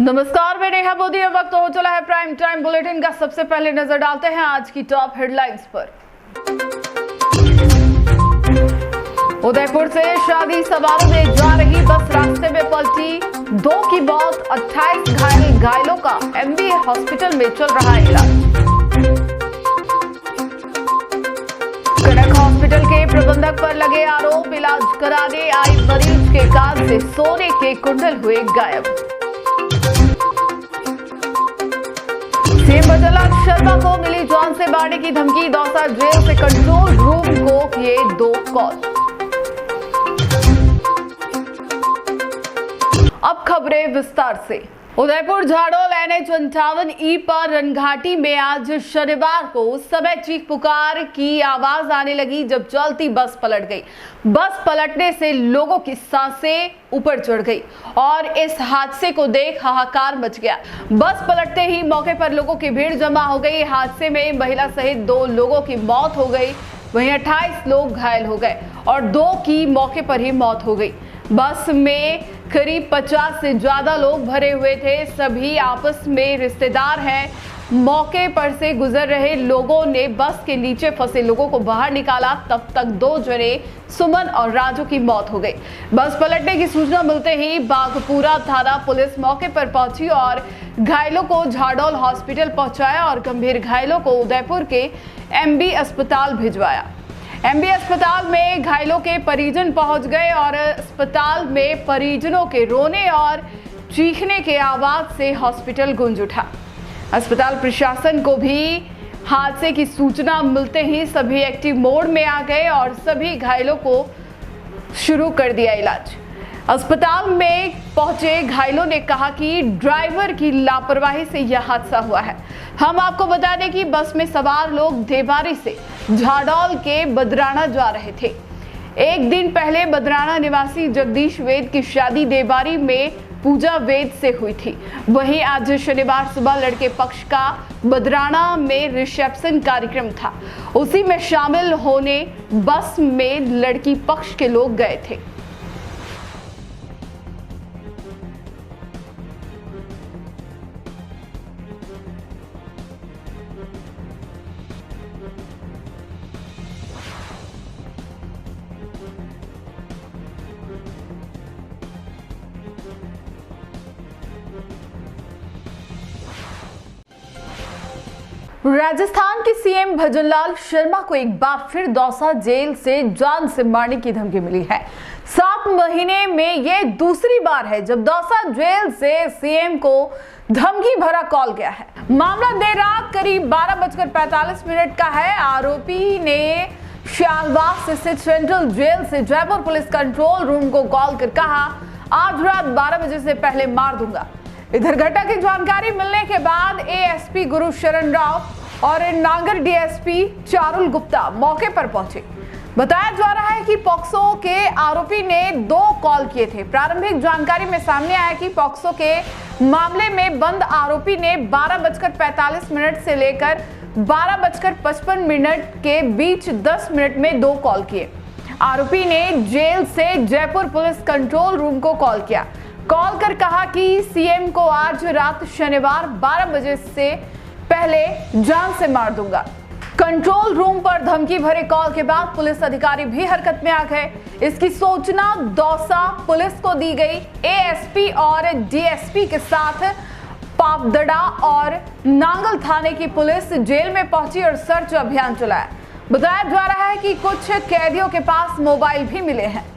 नमस्कार, मैं नेहा मोदी। अब वक्त हो चला है प्राइम टाइम बुलेटिन का। सबसे पहले नजर डालते हैं आज की टॉप हेडलाइंस पर। उदयपुर से शादी समारोह में जा रही बस रास्ते में पलटी, 2 की मौत, 28 घायलों का एमबी हॉस्पिटल में चल रहा इलाज। कनक हॉस्पिटल के प्रबंधक पर लगे आरोप, इलाज कराने आई मरीज के कान से सोने के कुंडल हुए गायब। सीएम भजनलाल शर्मा को मिली जान से मारने की धमकी, दौसा जेल से कंट्रोल रूम को किए 2 कॉल। अब खबरें विस्तार से। उदयपुर झाड़ोल NH-58E पर रनघाटी में आज शनिवार को उस समय चीख पुकार की आवाज आने लगी जब चलती बस पलट गई। बस पलटने से लोगों की सांसें ऊपर चढ़ गई और इस हादसे को देख हाहाकार मच गया। बस पलटते ही मौके पर लोगों की भीड़ जमा हो गई। हादसे में महिला सहित 2 लोगों की मौत हो गई, वहीं 28 लोग घायल हो गए और 2 की मौके पर ही मौत हो गई। बस में करीब 50 से ज्यादा लोग भरे हुए थे। सभी आपस में रिश्तेदार हैं। मौके पर से गुजर रहे लोगों ने बस के नीचे फंसे लोगों को बाहर निकाला। तब तक 2 जने सुमन और राजू की मौत हो गई। बस पलटने की सूचना मिलते ही बाघपुरा थाना पुलिस मौके पर पहुंची और घायलों को झाड़ोल हॉस्पिटल पहुंचाया और गंभीर घायलों को उदयपुर के एमबी अस्पताल भिजवाया। एमबी अस्पताल में घायलों के परिजन पहुंच गए और अस्पताल में परिजनों के रोने और चीखने के आवाज से हॉस्पिटल गूंज उठा। अस्पताल प्रशासन को भी हादसे की सूचना मिलते ही सभी एक्टिव मोड में आ गए और सभी घायलों को शुरू कर दिया इलाज। अस्पताल में पहुंचे घायलों ने कहा कि ड्राइवर की लापरवाही से यह हादसा हुआ है। हम आपको बता दें कि बस में सवार लोग देवारी से झाड़ोल के बदराना जा रहे थे। एक दिन पहले बदराना निवासी जगदीश वेद की शादी देवारी में पूजा वेद से हुई थी। वहीं आज शनिवार सुबह लड़के पक्ष का बदराना में रिसेप्शन कार्यक्रम था। उसी में शामिल होने बस में लड़की पक्ष के लोग गए थे। राजस्थान के सीएम भजनलाल शर्मा को एक बार फिर दौसा जेल से जान से मारने की धमकी मिली है। 7 महीने में यह दूसरी बार है जब दौसा जेल से सीएम को धमकी भरा कॉल गया है। मामला देर रात करीब 12:45 का है। आरोपी ने शाहबाग स्थित सेंट्रल जेल से जयपुर पुलिस कंट्रोल रूम को कॉल कर कहा, आज रात 12 बजे से पहले मार दूंगा। इधर घटना की जानकारी मिलने के बाद एएसपी गुरु शरण राव और नागर डीएसपी चारुल गुप्ता मौके पर पहुंचे। बताया जा रहा है कि पॉक्सो के आरोपी ने 2 कॉल किए थे। प्रारंभिक जानकारी में सामने आया कि पॉक्सो के मामले में बंद आरोपी ने 12:45 से लेकर 12:55 के बीच 10 मिनट में 2 कॉल किए। आरोपी ने जेल से जयपुर पुलिस कंट्रोल रूम को कॉल किया। कॉल कर कहा कि सीएम को आज रात शनिवार 12 बजे से पहले जान से मार दूंगा। कंट्रोल रूम पर धमकी भरे कॉल के बाद पुलिस अधिकारी भी हरकत में आ गए। इसकी सूचना दौसा पुलिस को दी गई। एएसपी और डीएसपी के साथ पापदड़ा और नांगल थाने की पुलिस जेल में पहुंची और सर्च अभियान चलाया। बताया जा रहा है कि कुछ कैदियों के पास मोबाइल भी मिले हैं।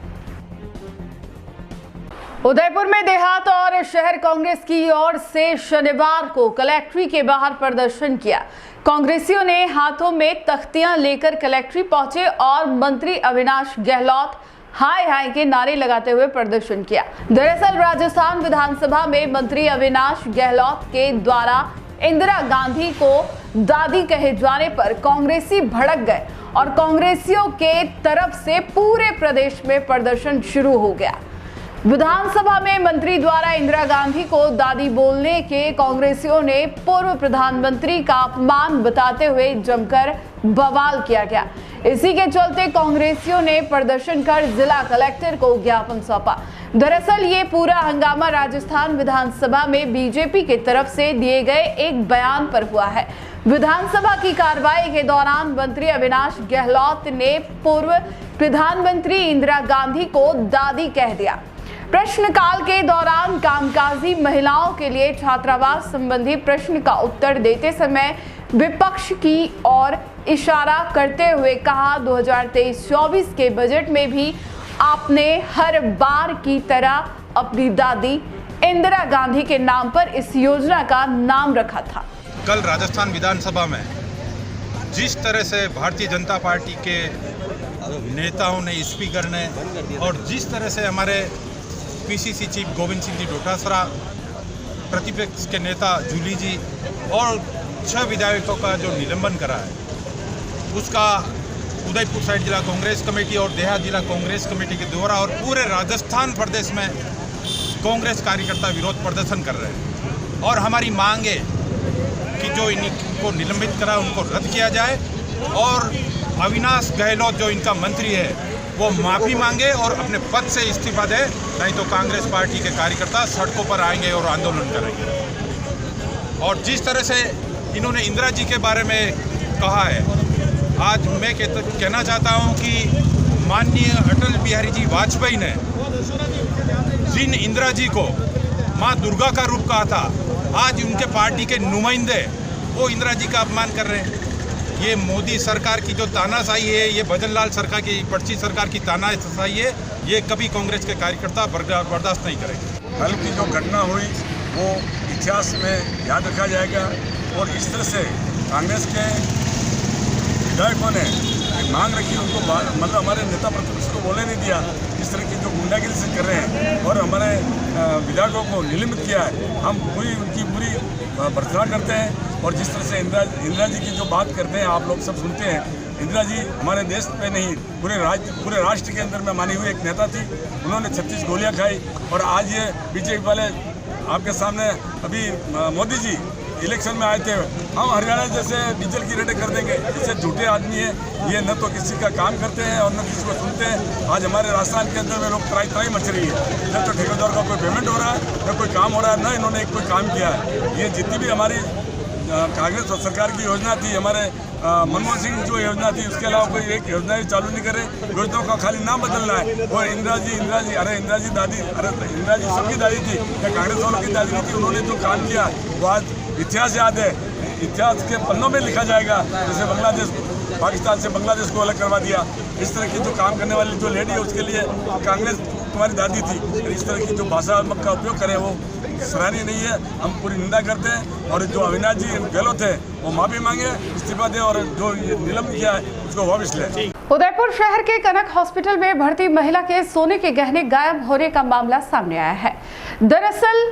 उदयपुर में देहात और शहर कांग्रेस की ओर से शनिवार को कलेक्ट्री के बाहर प्रदर्शन किया। कांग्रेसियों ने हाथों में तख्तियां लेकर कलेक्ट्री पहुंचे और मंत्री अविनाश गहलोत हाय हाय के नारे लगाते हुए प्रदर्शन किया। दरअसल राजस्थान विधानसभा में मंत्री अविनाश गहलोत के द्वारा इंदिरा गांधी को दादी कहे जाने पर कांग्रेसी भड़क गए और कांग्रेसियों के तरफ से पूरे प्रदेश में प्रदर्शन शुरू हो गया। विधानसभा में मंत्री द्वारा इंदिरा गांधी को दादी बोलने के कांग्रेसियों ने पूर्व प्रधानमंत्री का अपमान बताते हुए जमकर बवाल किया गया। इसी के चलते कांग्रेसियों ने प्रदर्शन कर जिला कलेक्टर को ज्ञापन सौंपा। दरअसल ये पूरा हंगामा राजस्थान विधानसभा में बीजेपी की तरफ से दिए गए एक बयान पर हुआ है। विधानसभा की कार्रवाई के दौरान मंत्री अविनाश गहलोत ने पूर्व प्रधानमंत्री इंदिरा गांधी को दादी कह दिया। प्रश्नकाल के दौरान कामकाजी महिलाओं के लिए छात्रावास संबंधी प्रश्न का उत्तर देते समय विपक्ष की ओर इशारा करते हुए कहा, 2023-24 के बजट में भी आपने हर बार की तरह अपनी दादी इंदिरा गांधी के नाम पर इस योजना का नाम रखा था। कल राजस्थान विधानसभा में जिस तरह से भारतीय जनता पार्टी के नेताओं ने, स्पीकर ने और जिस तरह से हमारे पीसीसी चीफ गोविंद सिंह जी डोटासरा, प्रतिपक्ष के नेता जूली जी और 6 विधायकों का जो निलंबन करा है, उसका उदयपुर साइड जिला कांग्रेस कमेटी और देहात जिला कांग्रेस कमेटी के द्वारा और पूरे राजस्थान प्रदेश में कांग्रेस कार्यकर्ता विरोध प्रदर्शन कर रहे हैं। और हमारी मांग है कि जो इनको निलंबित करा उनको रद्द किया जाए और अविनाश गहलोत जो इनका मंत्री है वो माफ़ी मांगे और अपने पद से इस्तीफा दे, नहीं तो कांग्रेस पार्टी के कार्यकर्ता सड़कों पर आएंगे और आंदोलन करेंगे। और जिस तरह से इन्होंने इंदिरा जी के बारे में कहा है, आज मैं कहना चाहता हूं कि माननीय अटल बिहारी जी वाजपेयी ने जिन इंदिरा जी को मां दुर्गा का रूप कहा था, आज उनके पार्टी के नुमाइंदे वो इंदिरा जी का अपमान कर रहे हैं। ये मोदी सरकार की जो तानाशाही है, ये भजनलाल सरकार की, पड़ची सरकार की तानाशाही है, ये कभी कांग्रेस के कार्यकर्ता बर्दाश्त नहीं करेंगे। कल की जो घटना हुई वो इतिहास में याद रखा जाएगा और इस तरह से कांग्रेस के विधायकों ने मांग रखी, उनको मतलब हमारे नेता प्रतिपक्ष को बोलने नहीं दिया, इस तरह की जो गुंडागिरी से कर रहे हैं और हमारे विधायकों को निलंबित किया है, हम उनकी पूरी भर्त्सना करते हैं। और जिस तरह से इंदिरा जी की जो बात करते हैं, आप लोग सब सुनते हैं, इंदिरा जी हमारे देश पे नहीं पूरे राष्ट्र के अंदर में मानी हुई एक नेता थी। उन्होंने 36 गोलियां खाई और आज ये बीजेपी वाले आपके सामने अभी मोदी जी इलेक्शन में आए थे, हम हरियाणा जैसे डीजल की रेटें कर देंगे, जैसे झूठे आदमी है ये, न तो किसी का काम करते हैं और न किसी को सुनते हैं। आज हमारे राजस्थान के अंदर में लोग त्राई मच रही है, न तो ठेकेदार का कोई पेमेंट हो रहा है, न कोई काम हो रहा है, न इन्होंने कोई काम किया है। ये जितनी भी हमारी कांग्रेस सरकार की योजना थी, हमारे मनमोहन सिंह जो योजना थी, उसके अलावा कोई एक योजना भी चालू नहीं करे। योजनाओं का खाली नाम बदलना है और इंदिरा जी, अरे इंदिरा जी दादी, अरे इंदिरा जी सबकी दादी थी या कांग्रेस वालों की दादी नहीं थी। उन्होंने जो काम किया वो आज इतिहास याद है, इतिहास के पन्नों में लिखा जाएगा। जैसे बांग्लादेश, पाकिस्तान से बांग्लादेश को अलग करवा दिया, इस तरह की जो काम करने वाली जो लेडी है उसके लिए कांग्रेस तुम्हारी दादी थी। इस तरह की जो भाषा का उपयोग करें वो सराहनीय नहीं है, हम पूरी निंदा करते हैं। और जो अविनाश जी गहलोत है वो माफी मांगे, इस्तीफा दे और जो निलंबित किया है उसको वापस ले। उदयपुर शहर के कनक हॉस्पिटल में भर्ती महिला के सोने के गहने गायब होने का मामला सामने आया है। दरअसल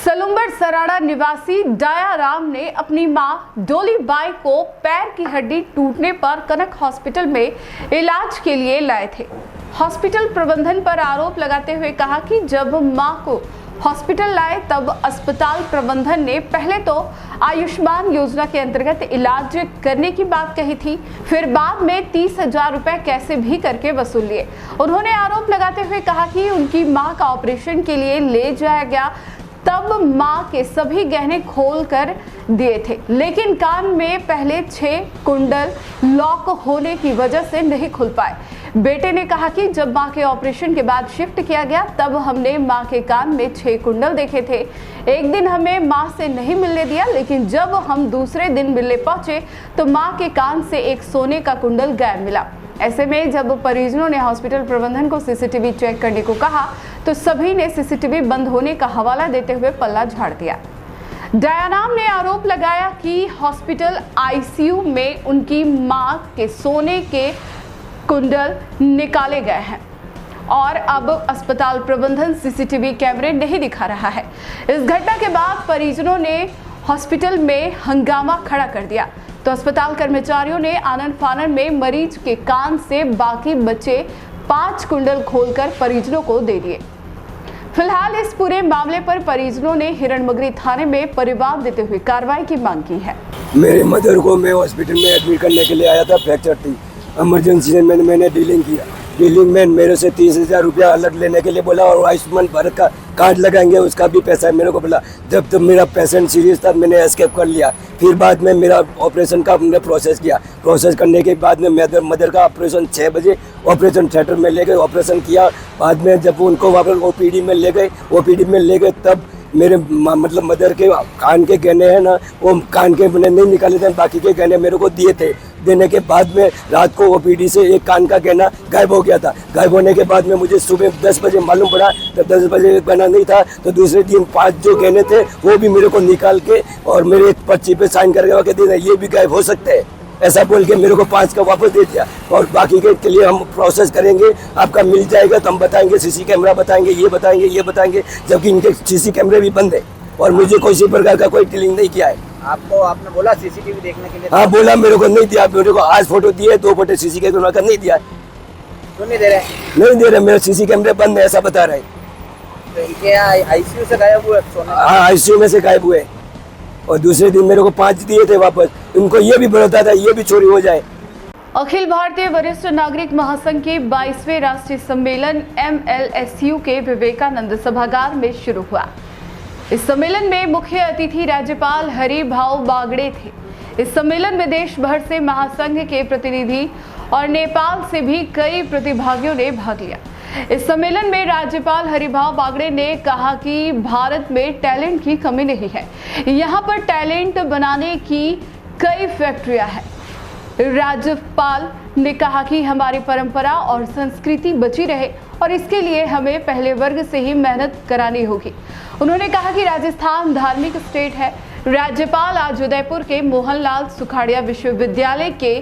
सलुम्बर सराड़ा निवासी डाया राम ने अपनी मां डोली बाई को पैर की हड्डी टूटने पर कनक हॉस्पिटल में इलाज के लिए लाए थे। हॉस्पिटल प्रबंधन पर आरोप लगाते हुए कहा कि जब मां को हॉस्पिटल लाए तब अस्पताल प्रबंधन ने पहले तो आयुष्मान योजना के अंतर्गत इलाज करने की बात कही थी, फिर बाद में 30,000 रुपए कैसे भी करके वसूल लिए। उन्होंने आरोप लगाते हुए कहा कि उनकी मां का ऑपरेशन के लिए ले जाया गया, तब मां के सभी गहने खोल कर दिए थे, लेकिन कान में पहले 6 कुंडल लॉक होने की वजह से नहीं खुल पाए। बेटे ने कहा कि जब मां के ऑपरेशन के बाद शिफ्ट किया गया तब हमने मां के कान में 6 कुंडल देखे थे। एक दिन हमें मां से नहीं मिलने दिया, लेकिन जब हम दूसरे दिन मिलने पहुंचे तो मां के कान से एक सोने का कुंडल गायब मिला। ऐसे में जब परिजनों ने हॉस्पिटल प्रबंधन को सीसीटीवी चेक करने को कहा तो सभी ने सीसीटीवी बंद होने का हवाला देते हुए पल्ला झाड़ दिया। दयाराम ने आरोप लगाया कि हॉस्पिटल आईसीयू में उनकी मां के सोने के कुंडल निकाले गए हैं और अब अस्पताल प्रबंधन सीसीटीवी कैमरे नहीं दिखा रहा है। इस घटना के बाद परिजनों ने हॉस्पिटल में हंगामा खड़ा कर दिया तो अस्पताल कर्मचारियों ने आनन फानन में मरीज के कान से बाकी बचे 5 कुंडल खोलकर परिजनों को दे दिए। फिलहाल इस पूरे मामले पर परिजनों ने हिरणमगरी थाने में परिवाद देते हुए कार्रवाई की मांग की है। मेरी मदर को मैं हॉस्पिटल में एडमिट करने के लिए आया था, फ्रैक्चर थी, इमरजेंसी में मैंने डीलिंग किया। डीलिंग में मेरे से 30,000 रुपया अलग लेने के लिए बोला और आयुष्मान भारत का कार्ड लगाएंगे उसका भी पैसा मेरे को बोला। जब तक मेरा पेशेंट सीरियस था मैंने एस्केप कर लिया। फिर बाद में मेरा ऑपरेशन का हमने प्रोसेस किया। प्रोसेस करने के बाद में मदर का ऑपरेशन 6 बजे ऑपरेशन थिएटर में ले गए, ऑपरेशन किया। बाद में जब उनको वापस ओपीडी में ले गए तब मेरे मतलब मदर के कान के गहने हैं ना, वो कान के मैंने नहीं निकाले थे, बाकी के गहने मेरे को दिए थे। देने के बाद में रात को ओपीडी से एक कान का गहना गायब हो गया था। गायब होने के बाद में मुझे सुबह 10 बजे मालूम पड़ा, तब 10 बजे गहना नहीं था। तो दूसरे दिन 5 जो गहने थे वो भी मेरे को निकाल के और मेरे एक पर्ची पे साइन करके दे ये भी गायब हो सकते हैं, ऐसा बोल के मेरे को 5 का वापस दे दिया। और बाकी के लिए हम प्रोसेस करेंगे, आपका मिल जाएगा तो हम बताएंगे, सीसी कैमरा बताएंगे, ये बताएंगे, जबकि इनके सीसी कैमरे भी बंद है और मुझे किसी प्रकार का कोई डीलिंग नहीं किया है। आपने बोला सीसीटीवी देखने के लिए? हाँ बोला, मेरे को नहीं दिया। मेरे को आज फोटो दिए, 2 फोटो सीसी कैमरा का नहीं दिया। क्यों नहीं दे रहे? नहीं दे रहे, मेरे सीसी कैमरे बंद है ऐसा बता रहे। तो क्या आईसीयू से गायब हुए? हाँ आईसीयू में से गायब हुए और दूसरे दिन मेरे को 5 दिए थे वापस। उनको ये भी भरोसा था ये भी चोरी हो जाए। अखिल भारतीय वरिष्ठ नागरिक महासंघ के 22वें राष्ट्रीय सम्मेलन MLSU के विवेकानंद सभागार में शुरू हुआ। इस सम्मेलन में मुख्य अतिथि राज्यपाल हरिभाऊ बागड़े थे। इस सम्मेलन में देश भर से महासंघ के प्रतिनिधि और नेपाल से भी कई प्रतिभागियों ने भाग लिया। इस सम्मेलन में राज्यपाल हरिभाऊ बागड़े ने कहा कि भारत में टैलेंट की कमी नहीं है, यहाँ पर टैलेंट बनाने की कई फैक्ट्रियां हैं। राज्यपाल ने कहा कि हमारी परंपरा और संस्कृति बची रहे और इसके लिए हमें पहले वर्ग से ही मेहनत करानी होगी। उन्होंने कहा कि राजस्थान धार्मिक स्टेट है। राज्यपाल आज उदयपुर के मोहनलाल सुखाड़िया विश्वविद्यालय के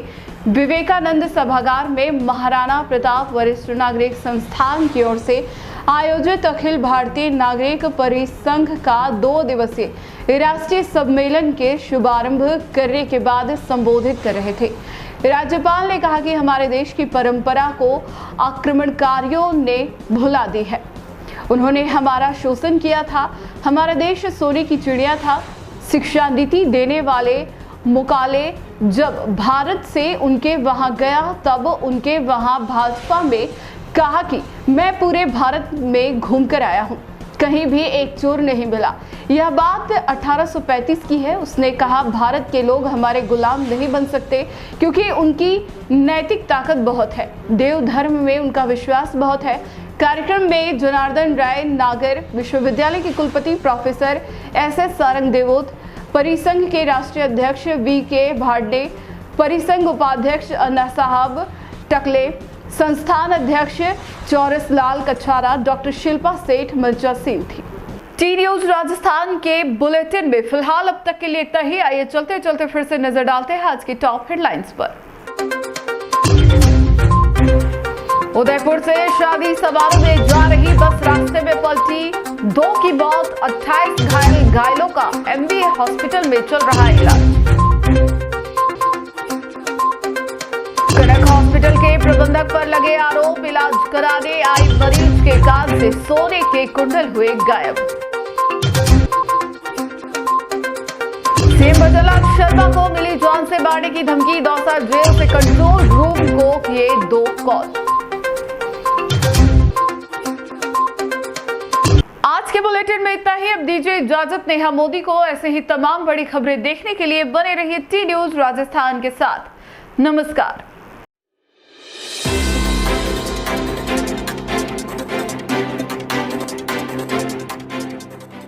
विवेकानंद सभागार में महाराणा प्रताप वरिष्ठ नागरिक संस्थान की ओर से आयोजित अखिल भारतीय नागरिक परिसंघ का 2 दिवसीय राष्ट्रीय सम्मेलन के शुभारंभ करने के बाद संबोधित कर रहे थे। राज्यपाल ने कहा कि हमारे देश की परंपरा को आक्रमणकारियों ने भुला दी है। उन्होंने हमारा शोषण किया था। हमारा देश सोने की चिड़िया था। शिक्षा नीति देने वाले मुकाले जब भारत से उनके वहां गया तब उनके वहां भाजपा में कहा कि मैं पूरे भारत में घूमकर आया हूं, कहीं भी एक चोर नहीं मिला। यह बात 1835 की है। उसने कहा भारत के लोग हमारे गुलाम नहीं बन सकते क्योंकि उनकी नैतिक ताकत बहुत है, देव धर्म में उनका विश्वास बहुत है। कार्यक्रम में जनार्दन राय नागर विश्वविद्यालय के कुलपति प्रोफेसर SS सारंगदेवोत, परिसंघ के राष्ट्रीय अध्यक्ष VK भाडे, परिसंघ उपाध्यक्ष अन्ना साहब टकले, संस्थान अध्यक्ष चौरस लाल कछारा, डॉक्टर शिल्पा सेठ मंचासीन थी। टी न्यूज राजस्थान के बुलेटिन में फिलहाल अब तक के लिए इतना ही। आइए चलते चलते फिर से नजर डालते हैं आज की टॉप हेडलाइंस पर। उदयपुर से शादी समारोह में जा रही बस रास्ते में पलटी, 2 की मौत, 28 घायलों का MBA हॉस्पिटल में चल रहा है इलाज। कनक हॉस्पिटल के प्रबंधक पर लगे आरोप, इलाज कराने आई मरीज के कान से सोने के कुंडल हुए गायब। सीएम भजनलाल शर्मा को मिली जान से मारने की धमकी, दौसा जेल से कंट्रोल रूम को किए 2 कॉल। आज के बुलेटिन में इतना ही। अब दीजिए इजाजत नेहा मोदी को। ऐसे ही तमाम बड़ी खबरें देखने के लिए बने रहिए टी न्यूज राजस्थान के साथ। नमस्कार।